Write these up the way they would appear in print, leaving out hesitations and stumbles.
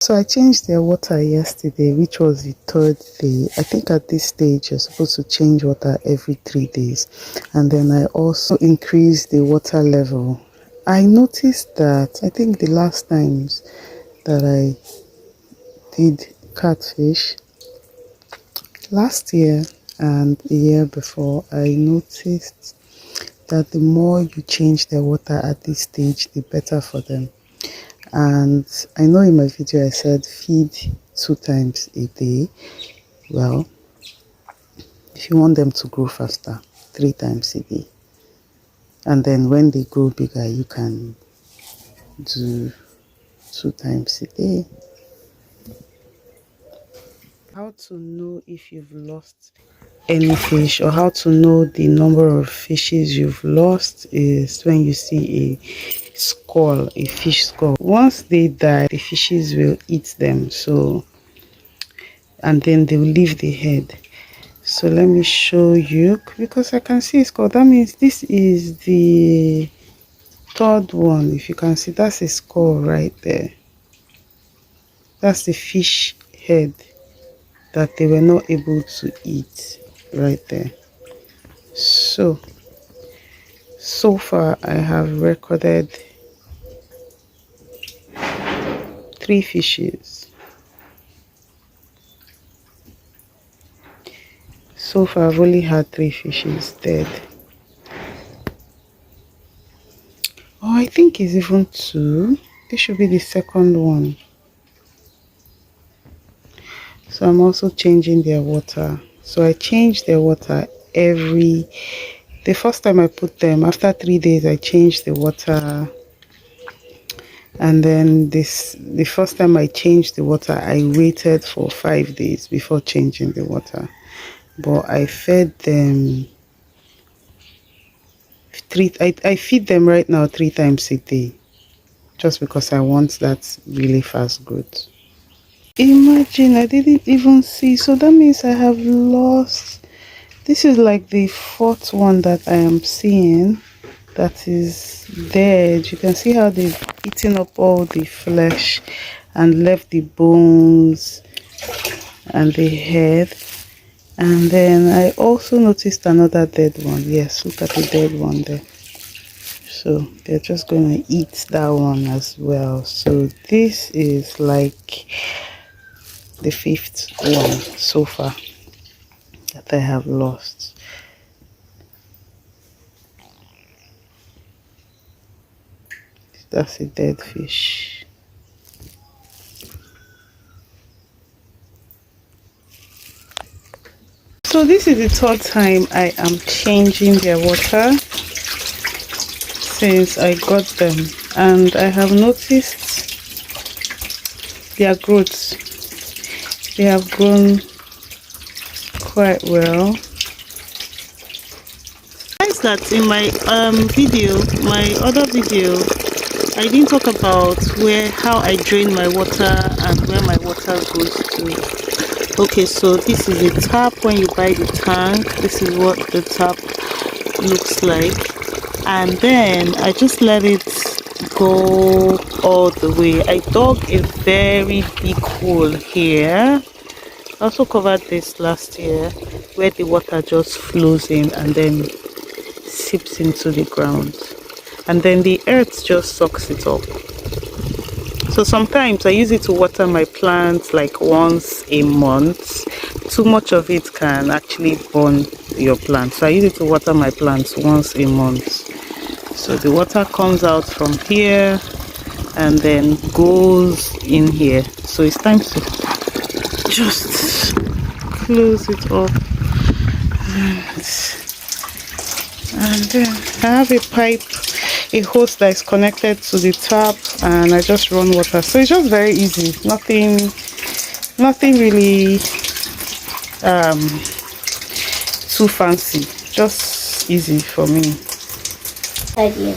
So I changed their water yesterday, which was the third day. I think at this stage you're supposed to change water every 3 days. And then I also increased the water level. I noticed that I think the last times that I did catfish, last year and the year before, I noticed that the more you change their water at this stage, the better for them. And I know in my video I said feed 2 times a day. Well, if you want them to grow faster, 3 times a day. And then when they grow bigger, you can do 2 times a day. How to know if you've lost any fish, or how to know the number of fishes you've lost, is when you see a skull, a fish skull. Once they die, the fishes will eat them, so, and then they will leave the head. So let me show you, because I can see a skull. That means this is the third one. If you can see, that's a skull right there. That's the fish head that they were not able to eat right there. So far I have recorded 3 fishes. So far I've only had 3 fishes dead. Oh, I think it's even 2. This should be the second one. So I'm also changing their water. So I change their water the first time I put them, after 3 days I changed the water. And then the first time I changed the water, I waited for 5 days before changing the water. But I fed them I feed them right now 3 times a day, just because I want that really fast growth. Imagine, I didn't even see. So that means I have lost. This is like the 4th one that I am seeing that is dead. You can see how they've eaten up all the flesh and left the bones and the head. And then I also noticed another dead one. Yes, look at the dead one there. So they're just going to eat that one as well. So this is like the 5th one so far that I have lost. That's a dead fish. So this is the 3rd time I am changing their water since I got them, and I have noticed their growth. They have grown quite well. Guys, that in my other video, I didn't talk about how I drain my water and where my water goes to. Okay, so this is the tap. When you buy the tank, this is what the tap looks like, and then I just let it go all the way. I dug a very big hole here. I also covered this last year, where the water just flows in and then seeps into the ground, and then the earth just sucks it up. So sometimes I use it to water my plants like once a month. Too much of it can actually burn your plant, so I use it to water my plants once a month. So the water comes out from here and then goes in here. So it's time to just close it up. And then I have a pipe, a hose that is connected to the tap, and I just run water. So it's just very easy. Nothing really too fancy. Just easy for me. Idea.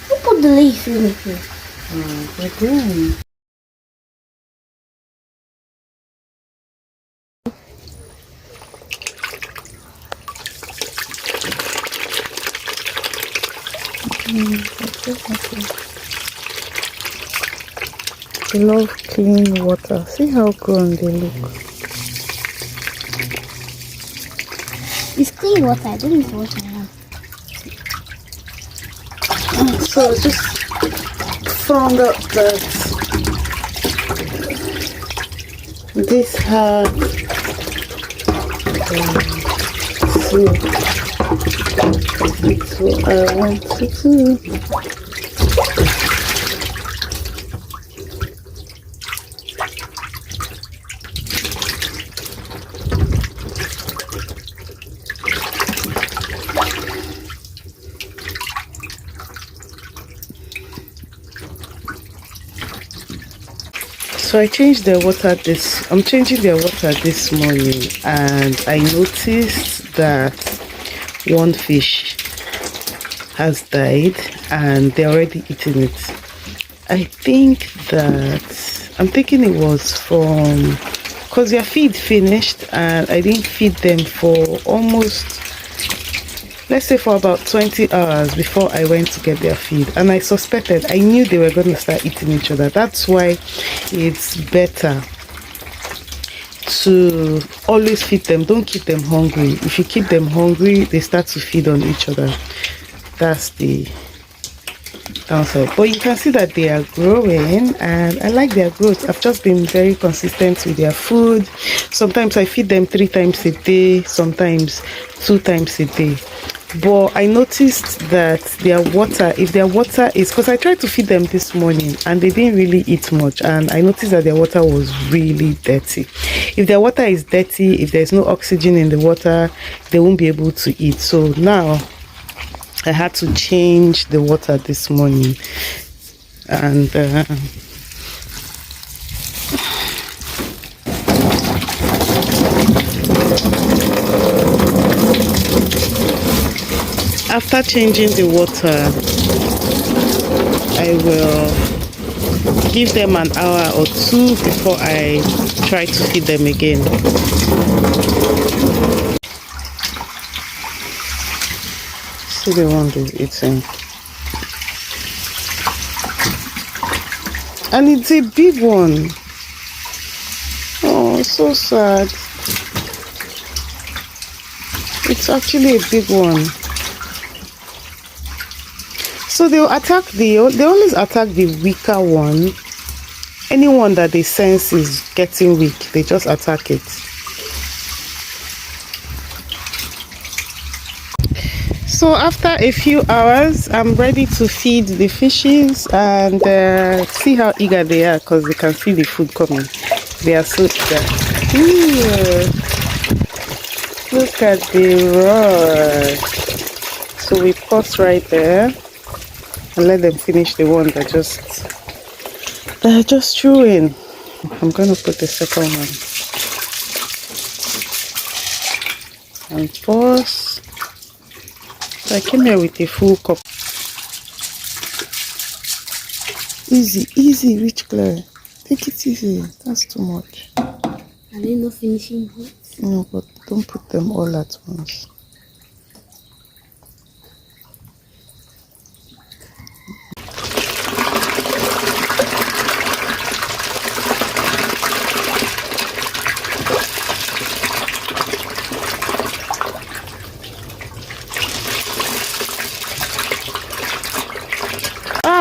Who put the leaf in here? They're green. Okay. They love clean water. See how grown they look. It's clean water. I don't need to wash my hands. So just found out that this has so I want to do. So I changed their water I'm changing their water this morning, and I noticed that one fish has died and they're already eating it. I'm thinking it was from, because their feed finished and I didn't feed them for almost, let's say for about 20 hours before I went to get their feed, and I knew they were going to start eating each other. That's why it's better to always feed them. Don't keep them hungry. If you keep them hungry, they start to feed on each other. That's the downside. But you can see that they are growing, and I like their growth. I've just been very consistent with their food. Sometimes I feed them 3 times a day, sometimes 2 times a day. But I noticed that their water, if their water is, because I tried to feed them this morning and they didn't really eat much, and I noticed that their water was really dirty. If their water is dirty, if there's no oxygen in the water, they won't be able to eat. So now I had to change the water this morning, and after changing the water, I will give them an hour or 2 before I try to feed them again. See the one they're eating. And it's a big one. Oh, so sad. It's actually a big one. So they always attack the weaker one. Anyone that they sense is getting weak, they just attack it. So after a few hours, I'm ready to feed the fishes and see how eager they are, because they can see the food coming. They are so eager. Look at the rod. So we pause right there and let them finish the one that just threw in. I'm gonna put the second one and pause. So I came here with a full cup. Easy, rich Claire. Take it easy. That's too much. Are they not finishing it? No, but don't put them all at once.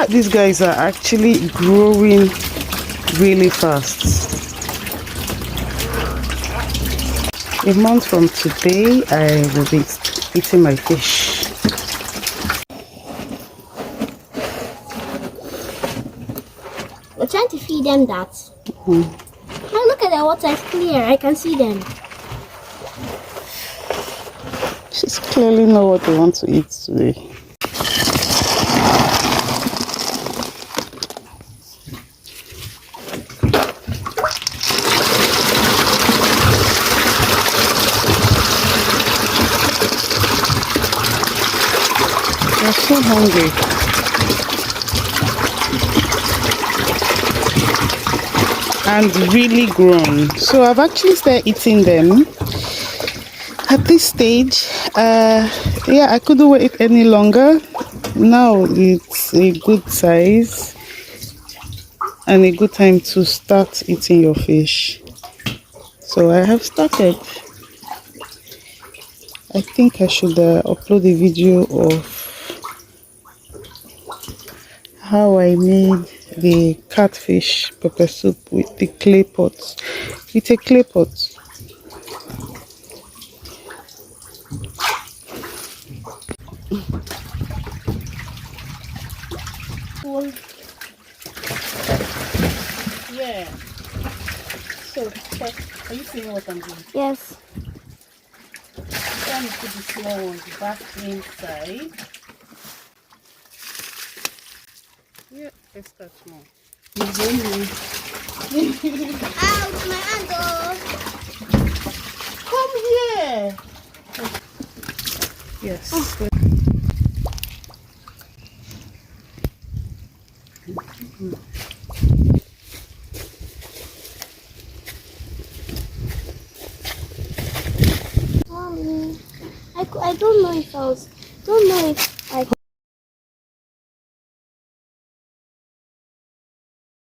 These guys are actually growing really fast. A month from today, I will be eating my fish. We're trying to feed them that. Now look at the water, it's clear. I can see them. She's clearly know what they want to eat today. They're so hungry. And really grown. So I've actually started eating them. At this stage, yeah, I couldn't wait any longer. Now it's a good size. and a good time to start eating your fish. So I have started. I think I should upload a video of how I made the catfish pepper soup with the clay pot. With a clay pot. Well, yeah. So, are you seeing what I'm doing? Yes. Trying to put the small ones back inside. Yeah, let's start small. Ouch, my ankle. Come here. Yes. Oh. Mommy, I don't know if I was, don't know if I